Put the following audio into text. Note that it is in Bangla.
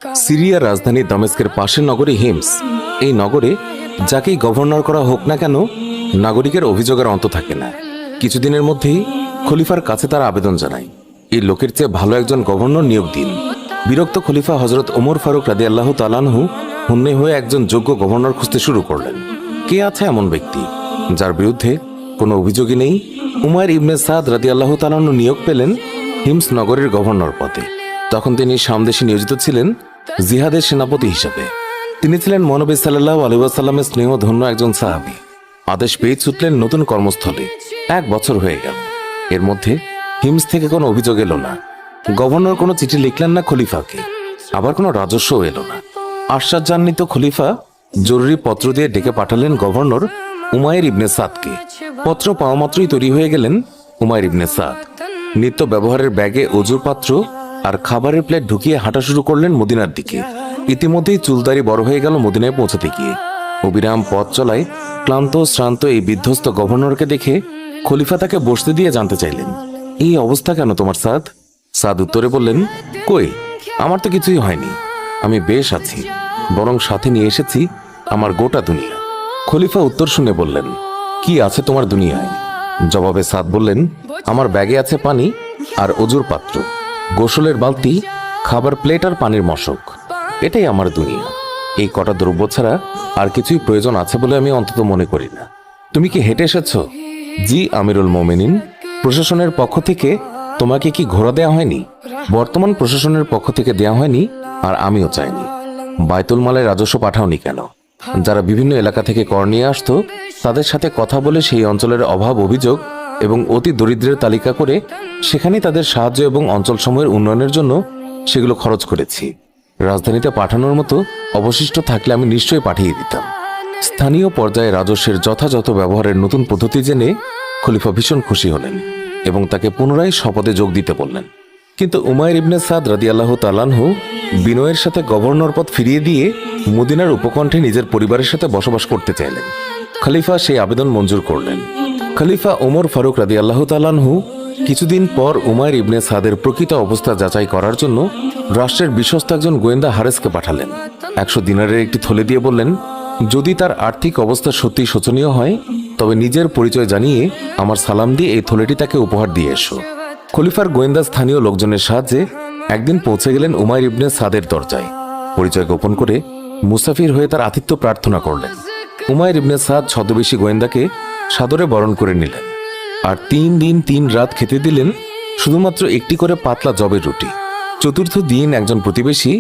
সিরিয়ার রাজধানী দামেস্কের পাশের নগরী হিমস। এই নগরে যাকেই গভর্নর করা হোক না কেন, নাগরিকের অভিযোগের অন্ত থাকে না। কিছুদিনের মধ্যেই খলিফার কাছে তারা আবেদন জানায়, এই লোকের চেয়ে ভালো একজন গভর্নর নিয়োগ দিন। বিরক্ত খলিফা হজরত ওমর ফারুক রাদিয়াল্লাহু তাআলা আনহু হুন্নে হয়ে একজন যোগ্য গভর্নর খুঁজতে শুরু করলেন। কে আছে এমন ব্যক্তি যার বিরুদ্ধে কোনো অভিযোগই নেই? উমাইর ইবনে সাদ রাদিয়াল্লাহু তাআলা আনহু নিয়োগ পেলেন হিমস নগরের গভর্নর পদে। তখন তিনি শাম দেশে নিয়োজিত ছিলেন জিহাদের সেনাপতি হিসেবে। তিনি ছিলেন মহানবী সাল্লাল্লাহু আলাইহি ওয়াসাল্লামের স্নেহধন্য একজন সাহাবী। আদেশ পেয়ে ছুটলেন নতুন কর্মস্থলে। 1 বছর হয়ে গেল, এর মধ্যে হিমস থেকে কোনো অভিযোগ এলো না। গভর্নর কোনো চিঠি লিখলেন না খলিফাকে, আবার কোনো রাজস্বও এলো না। আশ্চর্যান্বিত খলিফা জরুরি পত্র দিয়ে ডেকে পাঠালেন গভর্নর উমাইর ইবনে সাদকে। পত্র পাওয়া মাত্রই তৈরি হয়ে গেলেন উমাইর ইবনে সাদ। নিত্য ব্যবহারের ব্যাগে অজুর পাত্র আর খাবারের প্লেট ঢুকিয়ে হাঁটা শুরু করলেন মদিনার দিকে। ইতিমধ্যেই চুলদারি বড় হয়ে গেল মদিনায় পৌঁছাতে গিয়ে। অবিরাম পথ চলায় ক্লান্ত শ্রান্ত এই বিধ্বস্ত গভর্নরকে দেখে খলিফা তাকে বসতে দিয়ে জানতে চাইলেন, এই অবস্থা কেন তোমার সাদ? সাদ উত্তরে বললেন, কই, আমার তো কিছুই হয়নি, আমি বেশ আছি, বরং সাথে নিয়ে এসেছি আমার গোটা দুনিয়া। খলিফা উত্তর শুনে বললেন, কি আছে তোমার দুনিয়ায়? জবাবে সাদ বললেন, আমার ব্যাগে আছে পানি আর অজুর পাত্র, গোসলের বালতি, খাবার প্লেট আর পানির মশক, এটাই আমার দুনিয়া। এই কটা দ্রব্য ছাড়া আর কিছুই প্রয়োজন আছে বলে আমি অন্তত মনে করি না। তুমি কি হেঁটে এসেছ? জি আমিরুল মোমিনিন, প্রশাসনের পক্ষ থেকে তোমাকে কি ঘোড়া দেয়া হয়নি? বর্তমান প্রশাসনের পক্ষ থেকে দেয়া হয়নি, আর আমিও চাইনি। বায়তুল মালের রাজস্ব পাঠাওনি কেন? যারা বিভিন্ন এলাকা থেকে কর নিয়ে আসতো তাদের সাথে কথা বলে সেই অঞ্চলের অভাব অভিযোগ এবং অতি দরিদ্রের তালিকা করে সেখানে তাদের সাহায্য এবং অঞ্চলসমূহের উন্নয়নের জন্য সেগুলো খরচ করেছি। রাজধানীতে পাঠানোর মতো অবশিষ্ট থাকলে আমি নিশ্চয়ই পাঠিয়ে দিতাম। স্থানীয় পর্যায়ে রাজস্বের যথাযথ ব্যবহারের নতুন পদ্ধতি জেনে খলিফা ভীষণ খুশি হলেন এবং তাকে পুনরায় শপথে যোগ দিতে বললেন। কিন্তু উমাইর ইবনে সাদ রাদিয়াল্লাহু তাআলা আনহু বিনয়ের সাথে গভর্নর পদ ফিরিয়ে দিয়ে মদিনার উপকণ্ঠে নিজের পরিবারের সাথে বসবাস করতে চাইলেন। খলিফা সেই আবেদন মঞ্জুর করলেন। খলিফা ওমর ফারুক রাদিয়াল্লাহু তাআলা আনহু কিছুদিন পর উমাইর ইবনে সাদের প্রকৃত অবস্থা যাচাই করার জন্য রাষ্ট্রের বিশ্বস্ত একজন গোয়েন্দা হারেসকে পাঠালেন। 100 দিনারের একটি থলে দিয়ে বললেন, যদি তার আর্থিক অবস্থা সত্যি শোচনীয় হয় তবে নিজের পরিচয় জানিয়ে আমার সালাম দিয়ে এই থলেটি তাকে উপহার দিয়ে এসো। খলিফার গোয়েন্দা স্থানীয় লোকজনের সাহায্যে একদিন পৌঁছে গেলেন উমাইর ইবনে সাদের দরজায়। পরিচয় গোপন করে মুসাফির হয়ে তার আতিথ্য প্রার্থনা করলেন। উমাইর ইবনে সাদ ছদ্মবেশী গোয়েন্দাকে সাদরে বরণ করে নিলেন আর 3 দিন 3 রাত খেতে দিলেন শুধুমাত্র একটি করে পাতলা জবের রুটি। চতুর্থ দিন একজন প্রতিবেশী